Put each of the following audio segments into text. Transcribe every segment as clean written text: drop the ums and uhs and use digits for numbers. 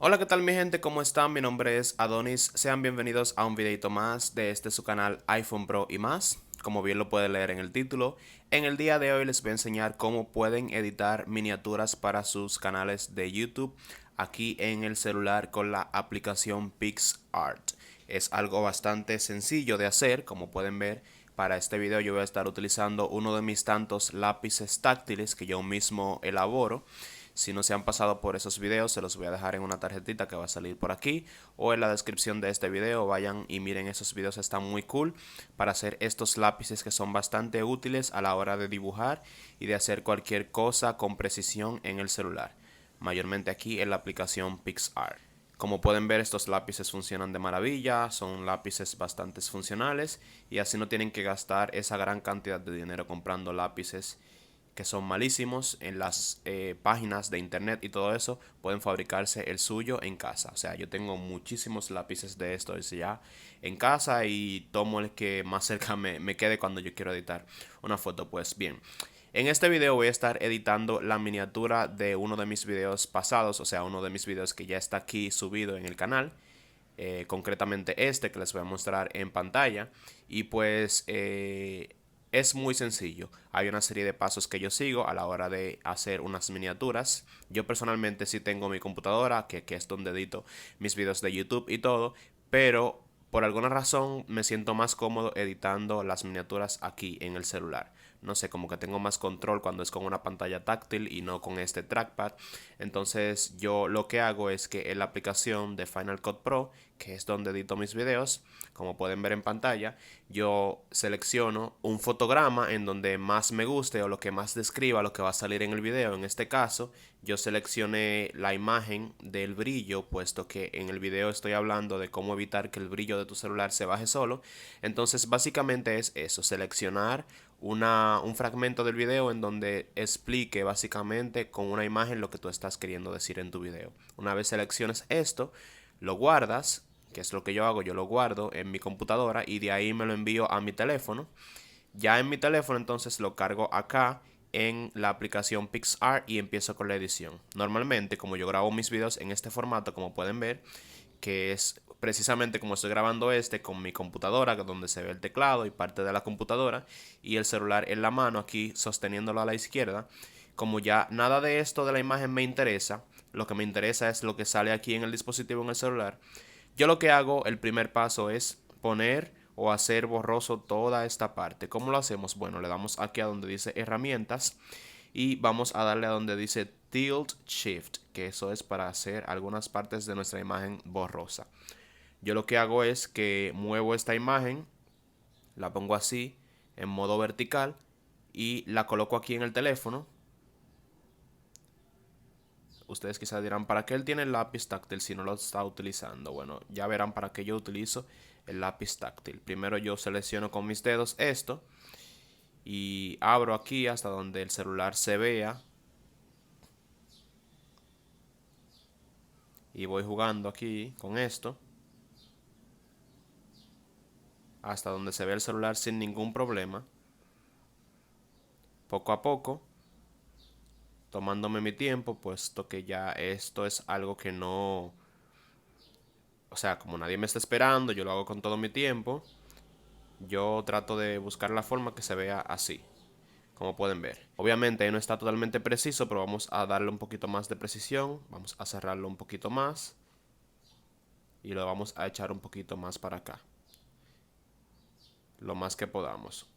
Hola, ¿qué tal mi gente? ¿Cómo están? Mi nombre es Adonis. Sean bienvenidos a un videito más de su canal iPhone Pro y más. Como bien lo pueden leer en el título, en el día de hoy les voy a enseñar cómo pueden editar miniaturas para sus canales de YouTube aquí en el celular con la aplicación PixArt. Es algo bastante sencillo de hacer, como pueden ver. Para este video yo voy a estar utilizando uno de mis tantos lápices táctiles que yo mismo elaboro. Si no se han pasado por esos videos, se los voy a dejar en una tarjetita que va a salir por aquí o en la descripción de este video. Vayan y miren esos videos, están muy cool para hacer estos lápices que son bastante útiles a la hora de dibujar y de hacer cualquier cosa con precisión en el celular. Mayormente aquí en la aplicación PixArt. Como pueden ver, estos lápices funcionan de maravilla, son lápices bastante funcionales y así no tienen que gastar esa gran cantidad de dinero comprando lápices que son malísimos en las páginas de internet y todo eso. Pueden fabricarse el suyo en casa. O sea, yo tengo muchísimos lápices de estos ya en casa y tomo el que más cerca me quede cuando yo quiero editar una foto. Pues bien, en este video voy a estar editando la miniatura de uno de mis videos pasados, o sea, uno de mis videos que ya está aquí subido en el canal. Concretamente este que les voy a mostrar en pantalla. Y pues es muy sencillo. Hay una serie de pasos que yo sigo a la hora de hacer unas miniaturas. Yo personalmente sí tengo mi computadora, que es donde edito mis videos de YouTube y todo, pero por alguna razón me siento más cómodo editando las miniaturas aquí en el celular. No sé, como que tengo más control cuando es con una pantalla táctil y no con este trackpad. Entonces yo lo que hago es que en la aplicación de Final Cut Pro, que es donde edito mis videos, como pueden ver en pantalla, yo selecciono un fotograma en donde más me guste o lo que más describa lo que va a salir en el video. En este caso, yo seleccioné la imagen del brillo, puesto que en el video estoy hablando de cómo evitar que el brillo de tu celular se baje solo. Entonces, básicamente es eso, seleccionar un fragmento del video en donde explique básicamente con una imagen lo que tú estás queriendo decir en tu video. Una vez selecciones esto, lo guardas, que es lo que yo hago, yo lo guardo en mi computadora y de ahí me lo envío a mi teléfono. Ya en mi teléfono entonces lo cargo acá en la aplicación PixArt y empiezo con la edición. Normalmente, como yo grabo mis videos en este formato, como pueden ver, que es precisamente como estoy grabando este con mi computadora, donde se ve el teclado y parte de la computadora, y el celular en la mano aquí sosteniéndolo a la izquierda. Como ya nada de esto de la imagen me interesa, lo que me interesa es lo que sale aquí en el dispositivo en el celular. Yo lo que hago, el primer paso es poner o hacer borroso toda esta parte. ¿Cómo lo hacemos? Bueno, le damos aquí a donde dice herramientas y vamos a darle a donde dice Tilt Shift, que eso es para hacer algunas partes de nuestra imagen borrosa. Yo lo que hago es que muevo esta imagen, la pongo así en modo vertical y la coloco aquí en el teléfono. Ustedes quizás dirán, ¿para qué él tiene el lápiz táctil si no lo está utilizando? Bueno, ya verán para qué yo utilizo el lápiz táctil. Primero yo selecciono con mis dedos esto y abro aquí hasta donde el celular se vea y voy jugando aquí con esto hasta donde se ve el celular sin ningún problema. Poco a poco, tomándome mi tiempo, puesto que ya esto es algo que no, o sea, como nadie me está esperando, yo lo hago con todo mi tiempo. Yo trato de buscar la forma que se vea así, como pueden ver. Obviamente ahí no está totalmente preciso, pero vamos a darle un poquito más de precisión. Vamos a cerrarlo un poquito más y lo vamos a echar un poquito más para acá, lo más que podamos.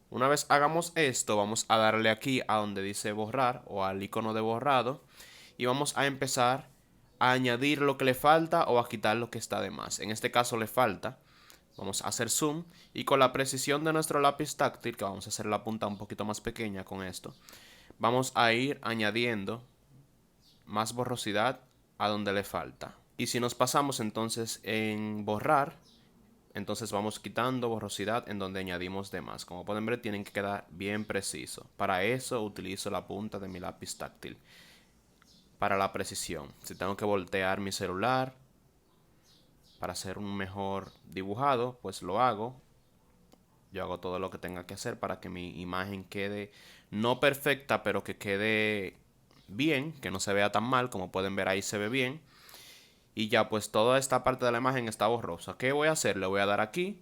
Una vez hagamos esto, vamos a darle aquí a donde dice borrar o al icono de borrado y vamos a empezar a añadir lo que le falta o a quitar lo que está de más. En este caso le falta. Vamos a hacer zoom y con la precisión de nuestro lápiz táctil, que vamos a hacer la punta un poquito más pequeña con esto, vamos a ir añadiendo más borrosidad a donde le falta. Y si nos pasamos entonces en borrar, entonces vamos quitando borrosidad en donde añadimos demás. Como pueden ver, tienen que quedar bien preciso. Para eso utilizo la punta de mi lápiz táctil. Para la precisión. Si tengo que voltear mi celular para hacer un mejor dibujado, pues lo hago. Yo hago todo lo que tenga que hacer para que mi imagen quede no perfecta, pero que quede bien, que no se vea tan mal. Como pueden ver, ahí se ve bien. Y ya pues toda esta parte de la imagen está borrosa. ¿Qué voy a hacer? Le voy a dar aquí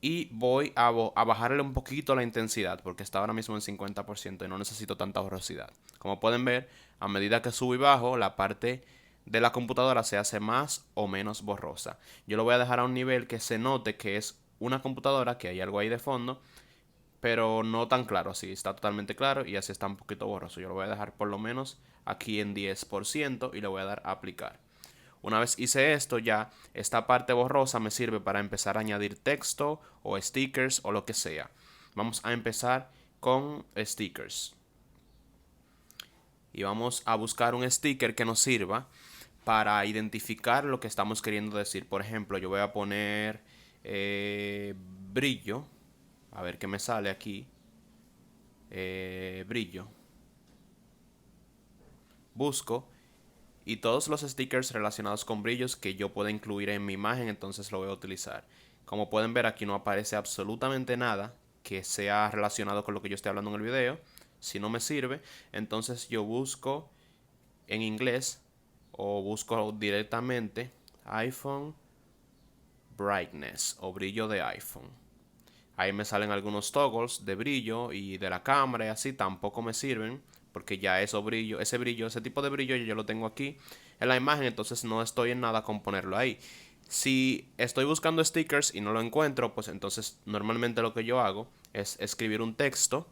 y voy a bajarle un poquito la intensidad, porque está ahora mismo en 50% y no necesito tanta borrosidad. Como pueden ver, a medida que subo y bajo, la parte de la computadora se hace más o menos borrosa. Yo lo voy a dejar a un nivel que se note que es una computadora, que hay algo ahí de fondo, pero no tan claro. Así está totalmente claro y así está un poquito borroso. Yo lo voy a dejar por lo menos aquí en 10% y le voy a dar a aplicar. Una vez hice esto, ya esta parte borrosa me sirve para empezar a añadir texto o stickers o lo que sea. Vamos a empezar con stickers. Y vamos a buscar un sticker que nos sirva para identificar lo que estamos queriendo decir. Por ejemplo, yo voy a poner brillo. A ver qué me sale aquí. Brillo. Busco. Y todos los stickers relacionados con brillos que yo pueda incluir en mi imagen, entonces lo voy a utilizar. Como pueden ver, aquí no aparece absolutamente nada que sea relacionado con lo que yo estoy hablando en el video. Si no me sirve, entonces yo busco en inglés o busco directamente iPhone Brightness o brillo de iPhone. Ahí me salen algunos toggles de brillo y de la cámara y así tampoco me sirven, porque ya ese tipo de brillo yo lo tengo aquí en la imagen, entonces no estoy en nada con ponerlo ahí. Si estoy buscando stickers y no lo encuentro, pues entonces normalmente lo que yo hago es escribir un texto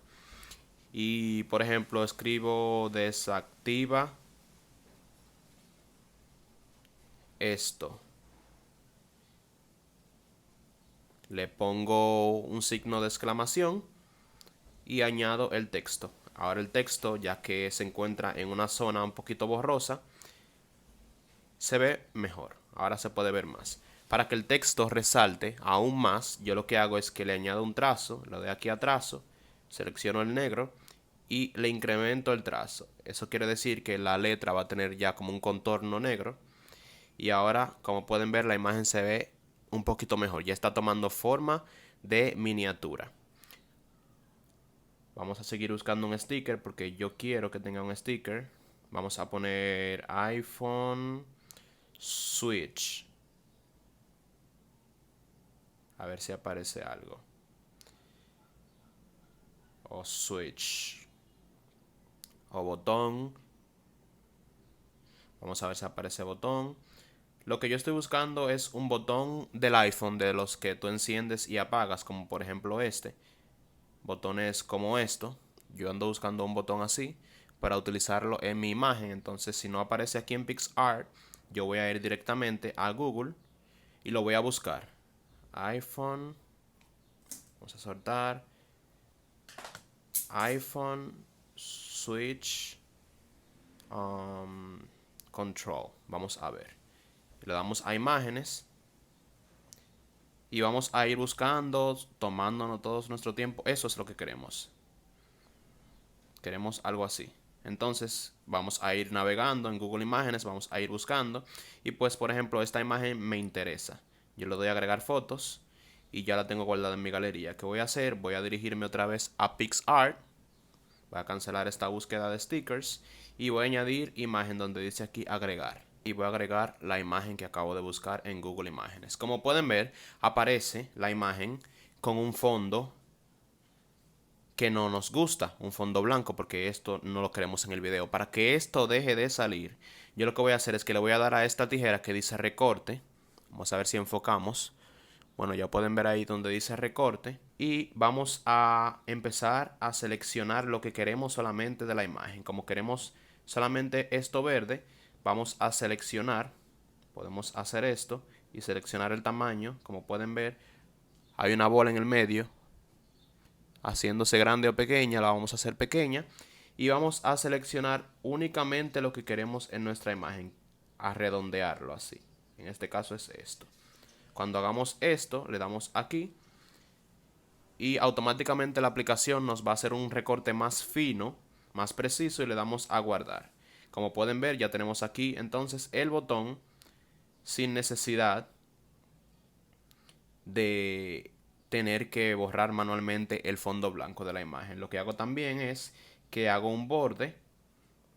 y, por ejemplo, escribo desactiva esto. Le pongo un signo de exclamación y añado el texto. Ahora el texto, ya que se encuentra en una zona un poquito borrosa, se ve mejor. Ahora se puede ver más. Para que el texto resalte aún más, yo lo que hago es que le añado un trazo, lo de aquí a trazo, selecciono el negro y le incremento el trazo. Eso quiere decir que la letra va a tener ya como un contorno negro. Y ahora, como pueden ver, la imagen se ve un poquito mejor. Ya está tomando forma de miniatura. Vamos a seguir buscando un sticker porque yo quiero que tenga un sticker. Vamos a poner iPhone Switch. A ver si aparece algo. O Switch. O botón. Vamos a ver si aparece botón. Lo que yo estoy buscando es un botón del iPhone de los que tú enciendes y apagas, como por ejemplo este. Botones como esto. Yo ando buscando un botón así para utilizarlo en mi imagen. Entonces, si no aparece aquí en PixArt, yo voy a ir directamente a Google y lo voy a buscar. iPhone. Vamos a soltar. iPhone Switch Control. Vamos a ver. Le damos a imágenes. Y vamos a ir buscando, tomándonos todo nuestro tiempo. Eso es lo que queremos. Queremos algo así. Entonces vamos a ir navegando en Google Imágenes, vamos a ir buscando. Y pues, por ejemplo, esta imagen me interesa. Yo le doy a agregar fotos y ya la tengo guardada en mi galería. ¿Qué voy a hacer? Voy a dirigirme otra vez a PixArt. Voy a cancelar esta búsqueda de stickers y voy a añadir imagen donde dice aquí agregar. Y voy a agregar la imagen que acabo de buscar en Google Imágenes. Como pueden ver, aparece la imagen con un fondo que no nos gusta, un fondo blanco, porque esto no lo queremos en el video. Para que esto deje de salir, yo lo que voy a hacer es que le voy a dar a esta tijera que dice recorte. Vamos a ver si enfocamos. Bueno, ya pueden ver ahí donde dice recorte. Y vamos a empezar a seleccionar lo que queremos solamente de la imagen. Como queremos solamente esto verde, vamos a seleccionar. Podemos hacer esto y seleccionar el tamaño. Como pueden ver, hay una bola en el medio. Haciéndose grande o pequeña, la vamos a hacer pequeña. Y vamos a seleccionar únicamente lo que queremos en nuestra imagen. A redondearlo así. En este caso es esto. Cuando hagamos esto, le damos aquí y automáticamente la aplicación nos va a hacer un recorte más fino, más preciso y le damos a guardar. Como pueden ver, ya tenemos aquí entonces el botón sin necesidad de tener que borrar manualmente el fondo blanco de la imagen. Lo que hago también es que hago un borde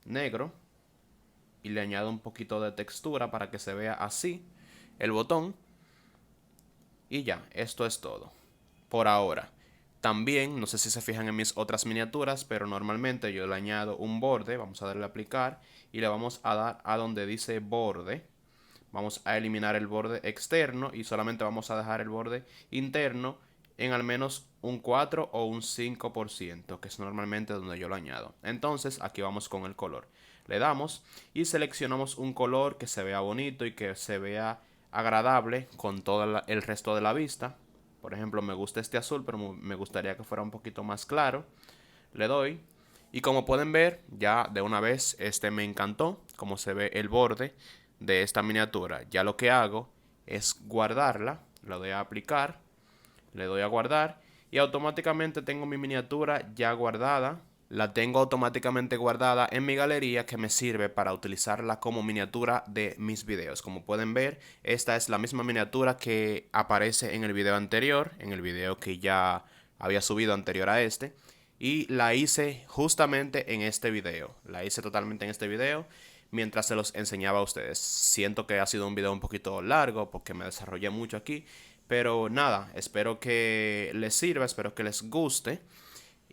negro y le añado un poquito de textura para que se vea así el botón. Y ya, esto es todo por ahora. También, no sé si se fijan en mis otras miniaturas, pero normalmente yo le añado un borde. Vamos a darle a aplicar y le vamos a dar a donde dice borde. Vamos a eliminar el borde externo y solamente vamos a dejar el borde interno en al menos un 4 o un 5%, que es normalmente donde yo lo añado. Entonces aquí vamos con el color. Le damos y seleccionamos un color que se vea bonito y que se vea agradable con todo el resto de la vista. Por ejemplo, me gusta este azul, pero me gustaría que fuera un poquito más claro. Le doy. Y como pueden ver, ya de una vez este me encantó, como se ve el borde de esta miniatura. Ya lo que hago es guardarla, le doy a aplicar, le doy a guardar y automáticamente tengo mi miniatura ya guardada. La tengo automáticamente guardada en mi galería que me sirve para utilizarla como miniatura de mis videos. Como pueden ver, esta es la misma miniatura que aparece en el video anterior, en el video que ya había subido anterior a este. Y la hice justamente en este video. La hice totalmente en este video mientras se los enseñaba a ustedes. Siento que ha sido un video un poquito largo porque me desarrollé mucho aquí. Pero nada, espero que les sirva, espero que les guste.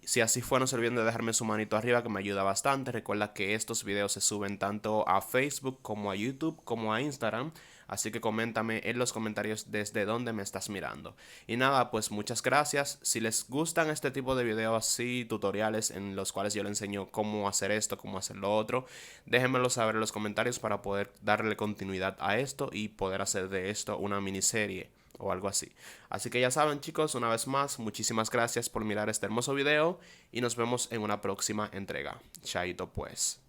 Si así fue, no se olviden de dejarme su manito arriba que me ayuda bastante. Recuerda que estos videos se suben tanto a Facebook como a YouTube como a Instagram. Así que coméntame en los comentarios desde dónde me estás mirando. Y nada, pues muchas gracias. Si les gustan este tipo de videos así, tutoriales en los cuales yo les enseño cómo hacer esto, cómo hacer lo otro, déjenmelo saber en los comentarios para poder darle continuidad a esto y poder hacer de esto una miniserie o algo así. Así que ya saben, chicos, una vez más, muchísimas gracias por mirar este hermoso video y nos vemos en una próxima entrega. Chaito pues.